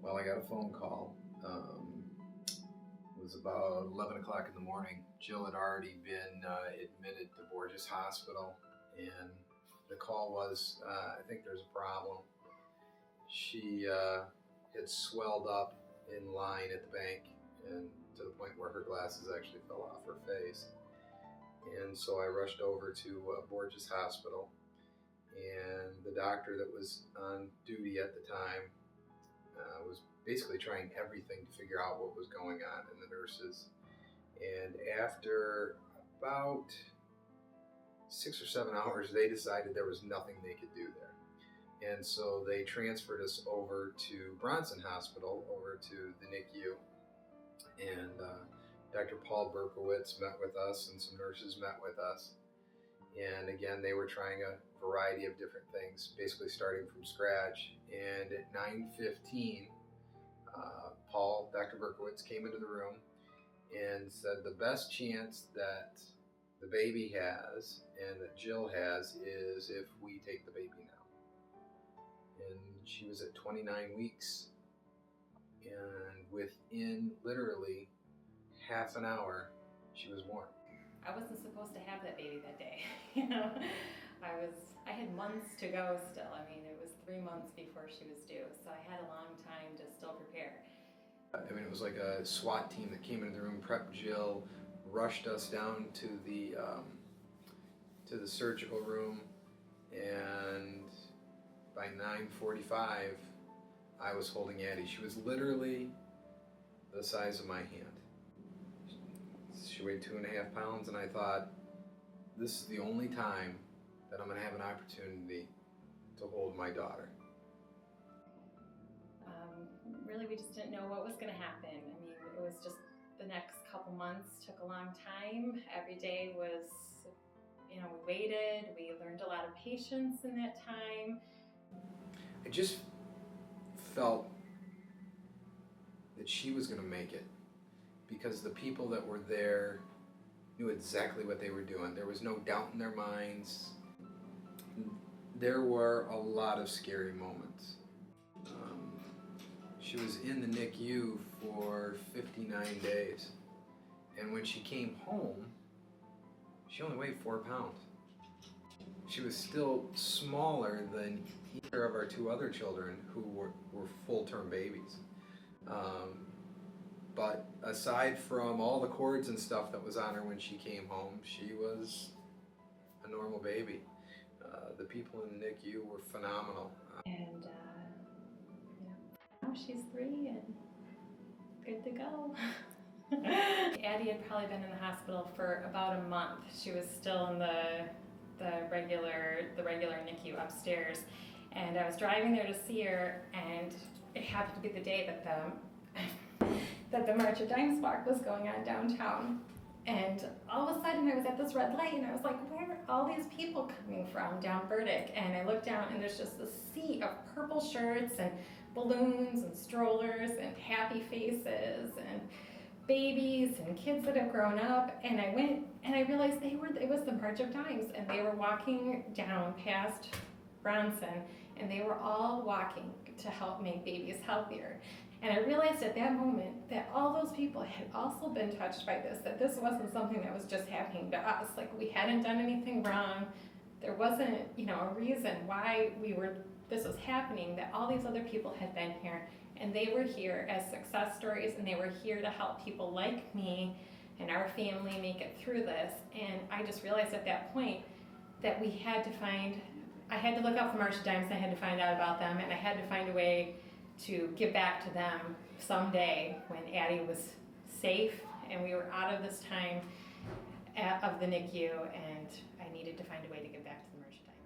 Well, I got a phone call. It was about 11 o'clock in the morning. Jill had already been admitted to Borges Hospital, and the call was, I think there's a problem. She had swelled up in line at the bank, and to the point where her glasses actually fell off her face. And so I rushed over to Borges Hospital, and the doctor that was on duty at the time was basically trying everything to figure out what was going on, and the nurses. And after about 6 or 7 hours, they decided there was nothing they could do there. And so they transferred us over to Bronson Hospital, over to the NICU. And Dr. Paul Berkowitz met with us, and some nurses met with us. And again, they were trying a variety of different things, basically starting from scratch. And at 9:15, Dr. Berkowitz came into the room and said the best chance that the baby has and that Jill has is if we take the baby now. And she was at 29 weeks, and within literally half an hour, she was born. I wasn't supposed to have that baby that day. I had months to go still. I mean, it was 3 months before she was due, so I had a long time to still prepare. I mean, it was like a SWAT team that came into the room, prepped Jill, rushed us down to the surgical room, and by 9:45, I was holding Addie. She was literally the size of my hand. She weighed 2.5 pounds, and I thought, this is the only time that I'm going to have an opportunity to hold my daughter. Really, we just didn't know what was going to happen. I mean, it was just the next couple months took a long time. Every day was, we waited. We learned a lot of patience in that time. I just felt that she was going to make it, because the people that were there knew exactly what they were doing. There was no doubt in their minds. There were a lot of scary moments. She was in the NICU for 59 days, and when she came home, she only weighed 4 pounds. She was still smaller than either of our 2 other children, who were full-term babies. But aside from all the cords and stuff that was on her when she came home, she was a normal baby. The people in the NICU were phenomenal. And now she's 3 and good to go. Addie had probably been in the hospital for about a month. She was still in the regular NICU upstairs, and I was driving there to see her, and it happened to be the day that the March of Dimes walk was going on downtown. And all of a sudden I was at this red light, and I was like, where are all these people coming from down Burdick? And I looked down, and there's just this sea of purple shirts and balloons and strollers and happy faces and babies and kids that have grown up. And I went and I realized it was the March of Dimes, and they were walking down past Bronson, and they were all walking to help make babies healthier. And I realized at that moment that all those people had also been touched by this, that this wasn't something that was just happening to us. Like, we hadn't done anything wrong. There wasn't, a reason why this was happening, that all these other people had been here, and they were here as success stories, and they were here to help people like me and our family make it through this. And I just realized at that point that I had to look out for March of Dimes, and I had to find out about them, and I had to find a way to give back to them someday when Addie was safe and we were out of this time of the NICU, and I needed to find a way to give back to the March of Dimes.